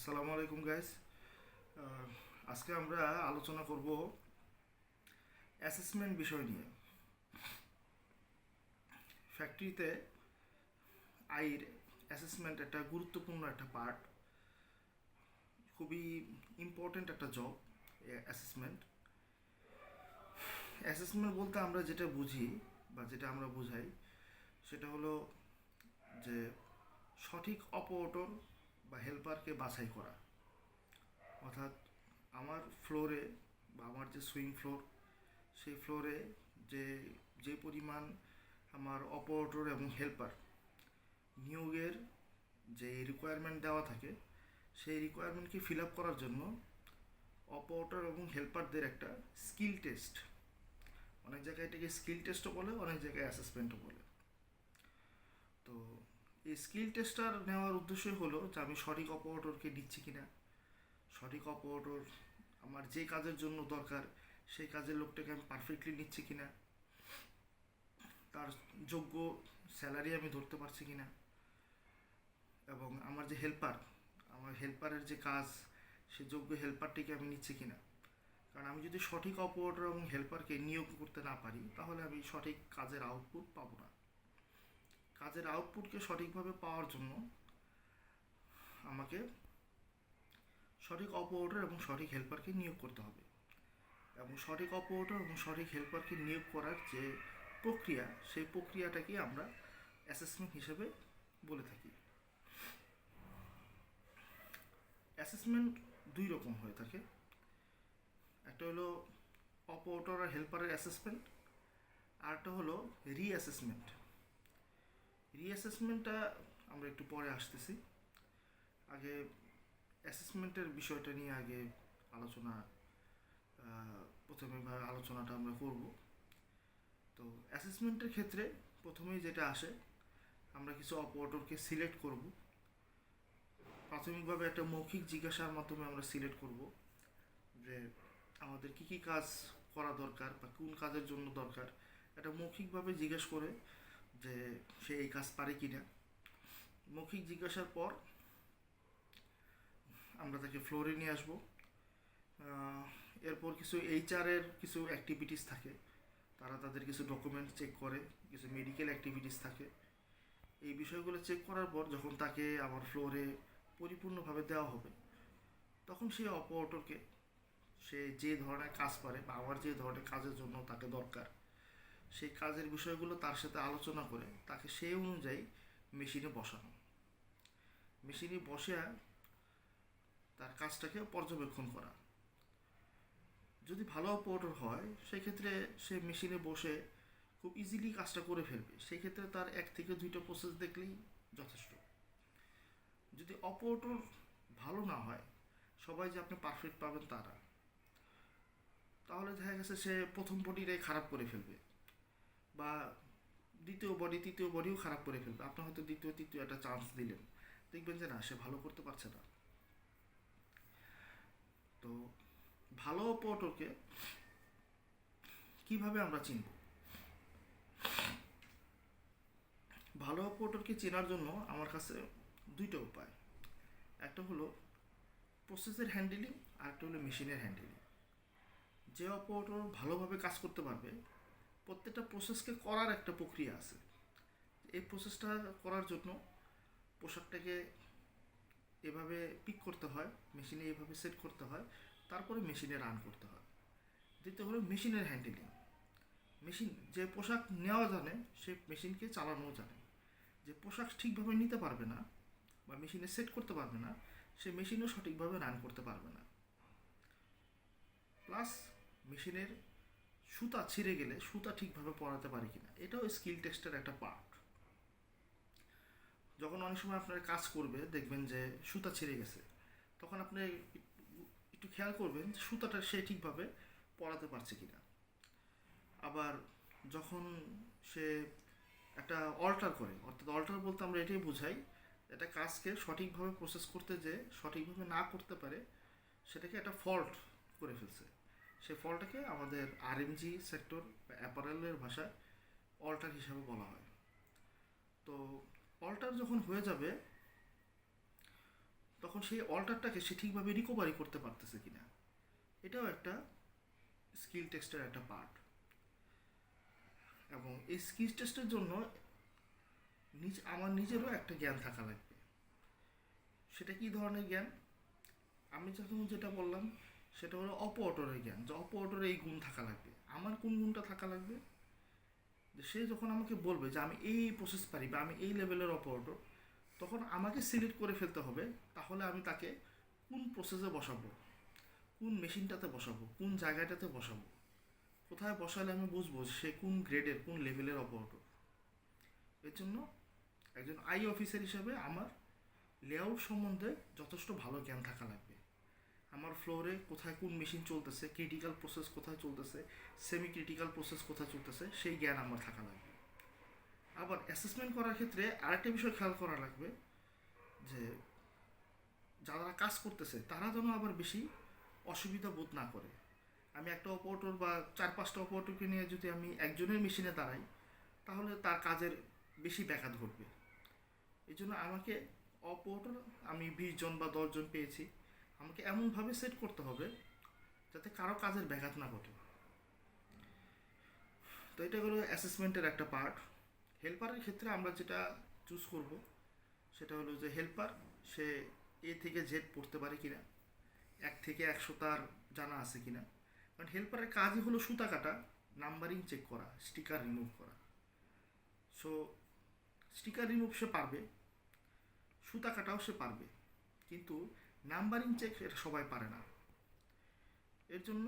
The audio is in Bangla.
আসসালামু আলাইকুম গাইস। আজকে আমরা আলোচনা করব অ্যাসেসমেন্ট বিষয় নিয়ে। ফ্যাক্টরিতে আয়ের অ্যাসেসমেন্ট একটা গুরুত্বপূর্ণ একটা পার্ট, খুবই ইম্পর্ট্যান্ট একটা জব অ্যাসেসমেন্ট। অ্যাসেসমেন্ট বলতে আমরা যেটা বুঝি বা যেটা আমরা বুঝাই সেটা হলো যে সঠিক অপারেটর বা হেল্পারকে বাছাই করা। অর্থাৎ আমার ফ্লোরে বা আমার যে সুইং ফ্লোর, সেই ফ্লোরে যে যে পরিমাণ আমার অপারেটর এবং হেল্পার নিয়োগের যে রিকোয়ারমেন্ট দেওয়া থাকে, সেই রিকোয়ারমেন্টকে ফিল আপ করার জন্য অপারেটর এবং হেল্পারদের একটা স্কিল টেস্ট, অনেক জায়গায় এটাকে স্কিল টেস্টও বলে, অনেক জায়গায় অ্যাসেসমেন্টও বলে। তো এই স্কিল টেস্টটার নেওয়ার উদ্দেশ্য হলো যে আমি সঠিক অপারেটরকে দিচ্ছি কিনা, সঠিক অপারেটর আমার যে কাজের জন্য দরকার সেই কাজের লোকটাকে আমি পারফেক্টলি নিচ্ছি কিনা, তার যোগ্য স্যালারি আমি ধরতে পারছি কিনা, এবং আমার যে হেল্পার, আমার হেল্পারের যে কাজ সে যোগ্য হেল্পারটিকে আমি নিচ্ছি কিনা। কারণ আমি যদি সঠিক অপারেটর এবং হেল্পারকে নিয়োগ করতে না পারি তাহলে আমি সঠিক কাজের আউটপুট পাবো না। কাজের আউটপুটকে সঠিকভাবে পাওয়ার জন্য আমাকে সঠিক অপারেটর এবং সঠিক হেল্পারকে নিয়োগ করতে হবে। এবং সঠিক অপারেটর এবং সঠিক হেল্পারকে নিয়োগ করার যে প্রক্রিয়া, সেই প্রক্রিয়াটাকে আমরা অ্যাসেসমেন্ট হিসেবে বলে থাকি। অ্যাসেসমেন্ট দুই রকম হয়ে থাকে। একটা হলো অপারেটর আর হেল্পারের অ্যাসেসমেন্ট, আর একটা হলো রিঅ্যাসেসমেন্ট। রিঅ্যাসেসমেন্টটা আমরা একটু পরে আসতেছি। আগে অ্যাসেসমেন্টের বিষয়টা নিয়ে আগে আলোচনা, প্রথমে আলোচনাটা আমরা করব। তো অ্যাসেসমেন্টের ক্ষেত্রে প্রথমেই যেটা আসে, আমরা কিছু অপারেটরকে সিলেক্ট করব। প্রাথমিকভাবে একটা মৌখিক জিজ্ঞাসার মাধ্যমে আমরা সিলেক্ট করব যে আমাদের কি কি কাজ করা দরকার বা কোন কাজের জন্য দরকার। এটা মৌখিকভাবে জিজ্ঞেস করে যে সে এই কাজ পারে কি না। মৌখিক জিজ্ঞাসার পর আমরা তাকে ফ্লোরে নিয়ে আসবো। এরপর কিছু এইচআরের কিছু অ্যাক্টিভিটিস থাকে, তারা তাদের কিছু ডকুমেন্ট চেক করে, কিছু মেডিকেল অ্যাক্টিভিটিস থাকে। এই বিষয়গুলো চেক করার পর যখন তাকে আমার ফ্লোরে পরিপূর্ণভাবে দেওয়া হবে, তখন সেই অপারেটরকে সে যে ধরনের কাজ পারে বা আমার যে ধরনের কাজের জন্য তাকে দরকার, সেই কাজের বিষয়গুলো তার সাথে আলোচনা করে তাকে সেই অনুযায়ী মেশিনে বসানো। মেশিনে বসে তার কাজটাকে পর্যবেক্ষণ করা। যদি ভালো অপারেটর হয় সেক্ষেত্রে সে মেশিনে বসে খুব ইজিলি কাজটা করে ফেলবে, সেই ক্ষেত্রে তার 1 থেকে 2টা প্রসেস দেখলেই যথেষ্ট। যদি অপারেটর ভালো না হয়, সবাই যে আপনি পারফেক্ট পাবেন তা না, তাহলে দেখা গেছে সে প্রথম বডিটাই খারাপ করে ফেলবে, বা দ্বিতীয় বডি তৃতীয় বডিও খারাপ করে ফেলবে। আপনি হয়তো দ্বিতীয় তৃতীয় একটা চান্স দিলেন, দেখবেন যে না, সে ভালো করতে পারছে না। তো ভালো অপারেটরকে কিভাবে আমরা চিনব? ভালো অপারেটরকে চেনার জন্য আমার কাছে 2টা উপায়। একটা হলো প্রসেসের হ্যান্ডেলিং, আর একটা হলো মেশিনের হ্যান্ডেলিং। যে অপারেটর ভালোভাবে কাজ করতে পারবে, প্রত্যেকটা প্রসেসকে করার একটা প্রক্রিয়া আছে। এই প্রসেসটা করার জন্য পোশাকটাকে এভাবে পিক করতে হয়, মেশিনে এভাবে সেট করতে হয়, তারপরে মেশিনে রান করতে হয়। দ্বিতীয় হলো মেশিনের হ্যান্ডেলিং। মেশিন যে পোশাক নেওয়া জানে সে মেশিনকে চালানোও জানে। যে পোশাক ঠিকভাবে নিতে পারবে না বা মেশিনে সেট করতে পারবে না, সে মেশিনও সঠিকভাবে রান করতে পারবে না। প্লাস মেশিনের সুতা ছিঁড়ে গেলে সুতা ঠিকভাবে পরাতে পারে কিনা, এটাও স্কিল টেস্টের একটা পার্ট। যখন অনেক সময় আপনার কাজ করবে দেখবেন যে সুতা ছিঁড়ে গেছে, তখন আপনি একটু খেয়াল করবেন যে সুতাটা সে ঠিকভাবে পরাতে পারছে কিনা। আবার যখন সে একটা অল্টার করে, অর্থাৎ অল্টার বলতে আমরা এটাই বুঝাই, এটা কাজকে সঠিকভাবে প্রসেস করতে যে সঠিকভাবে না করতে পারে, সেটাকে একটা ফল্ট করে ফেলছে। সে ফল্টটাকে আমাদের আরএমজি সেক্টর বা অ্যাপারেলের ভাষায় অল্টার হিসাবে বলা হয়। তো অল্টার যখন হয়ে যাবে, তখন তখন সেই অল্টারটাকে সে ঠিকভাবে রিকভারি করতে পারতেছে কিনা, এটাও একটা স্কিল টেস্টের একটা পার্ট। এবং এই স্কিল টেস্টের জন্য আমার নিজেরও একটা জ্ঞান থাকা লাগবে। সেটা কি ধরনের জ্ঞান? আমি যখন যেটা বললাম সেটা হলো অপারেটরের জ্ঞান, যে অপারেটরের এই গুণ থাকা লাগবে। আমার কোন গুণটা থাকা লাগবে? যে সে যখন আমাকে বলবে যে আমি এই প্রসেস পারি বা আমি এই লেভেলের অপারেটর, তখন আমাকে সিলেক্ট করে ফেলতে হবে তাহলে আমি তাকে কোন প্রসেসে বসাবো, কোন মেশিনটাতে বসাবো, কোন জায়গাটাতে বসাবো, কোথায় বসালে আমি বুঝবো সে কোন গ্রেডের কোন লেভেলের অপারেটর। এর জন্য একজন আই অফিসার হিসাবে আমার লেআউট সম্বন্ধে যথেষ্ট ভালো জ্ঞান থাকা লাগবে। আমার ফ্লোরে কোথায় কোন মেশিন চলতেছে, ক্রিটিক্যাল প্রসেস কোথায় চলতেছে, সেমি ক্রিটিক্যাল প্রসেস কোথায় চলতেছে, সেই জ্ঞান আমার থাকা লাগবে। আবার অ্যাসেসমেন্ট করার ক্ষেত্রে আরেকটা বিষয় খেয়াল করা লাগবে যে যারা কাজ করতেছে তারা যেন আবার বেশি অসুবিধা বোধ না করে। আমি একটা অপারেটর বা 4-5টা অপারেটরকে নিয়ে যদি আমি একজনের মেশিনে দাঁড়াই, তাহলে তার কাজের বেশি ব্যাঘাত ঘটবে। এই জন্য আমাকে অপারেটর আমি 20 জন বা 10 জন পেয়েছি, আমাকে এমনভাবে সেট করতে হবে যাতে কারো কাজের ব্যাঘাত না ঘটে। তো এটা হলো অ্যাসেসমেন্টের একটা পার্ট। হেল্পারের ক্ষেত্রে আমরা যেটা চুজ করব সেটা হলো যে হেল্পার সে এ থেকে জেড পড়তে পারে কিনা, 1 থেকে 100 তার জানা আছে কিনা। কারণ হেল্পারের কাজই হলো সুতা কাটা, নাম্বারিং চেক করা, স্টিকার রিমুভ করা। সো স্টিকার রিমুভ সে পারবে, সুতা কাটাও সে পারবে, কিন্তু নাম্বারিং চেক এটা সবাই পারে না। এর জন্য